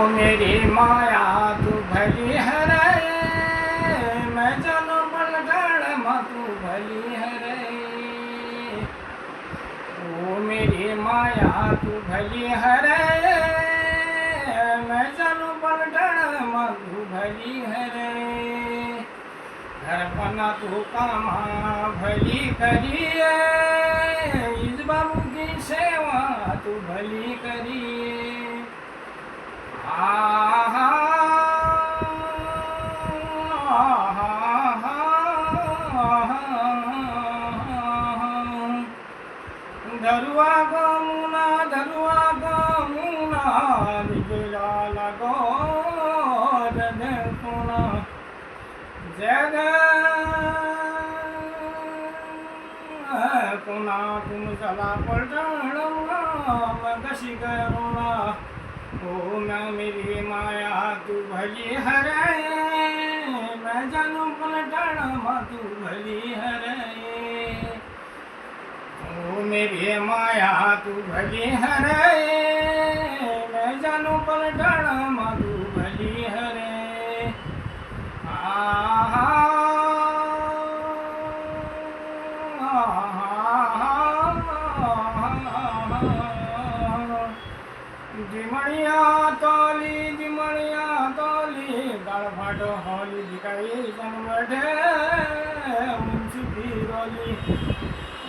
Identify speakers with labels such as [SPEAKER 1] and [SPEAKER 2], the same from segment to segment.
[SPEAKER 1] मेरी माया तू भली है रे, मैं जानो पलटण माँ तू भली है रे। ओ मेरी माया तू भली है रे, मैं जानो पलटण माँ तू भली है रे। घरपना तू कामा भली करिए, इस बाबू की सेवा तू भली करिए। धरुआ गमुना धरुआ गमुना निजला लगो रधकुना जग कुना तुम चला पलटण कशी करुणा। ओ मैं मेरी माया तू भली है रे, मैं जानू पलटण माँ तू भली है रे। ओ मेरी माया तू भली है रे, मैं जानू पलटण माँ तू भली है रे। जिमणिया तोली दाळ भाट होली जिकाई जनवटे छुटी रोली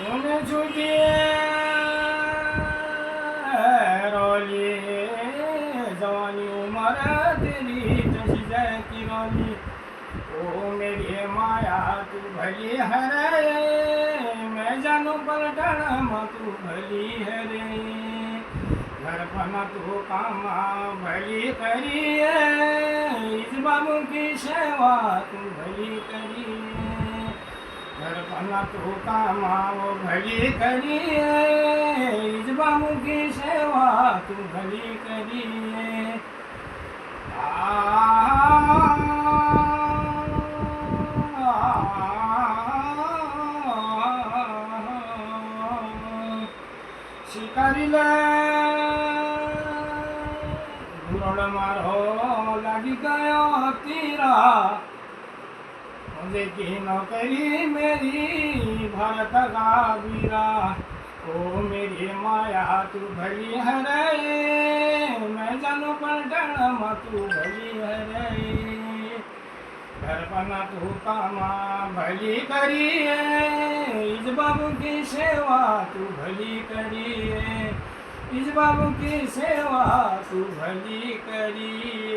[SPEAKER 1] उन्हें छुटी रोली जवानी उम्र तेरी तशी जाए की रोली। ओ मेरी माया तू भली है रे, मैं जानू पलटण माँ तू भली है रे। घरपना तू कामा भली करिए, इस बाबू की सेवा तू भली करिए। घरपना तू कामा वो भली करिए, इस बाबू की सेवा तू भली करिए। शिकारीला घुरड़ मारो लगी गयो तीरा, मुझे की नौकरी मेरी भारत का वीरा। ओ मेरी माया तू भली है रे, मैं जानू पलटण माँ तू भली है रे। घरपना तू कामा भली करिए, इस बाबू की सेवा तू भली करिए। इस बाबू की सेवा तू भली करिए।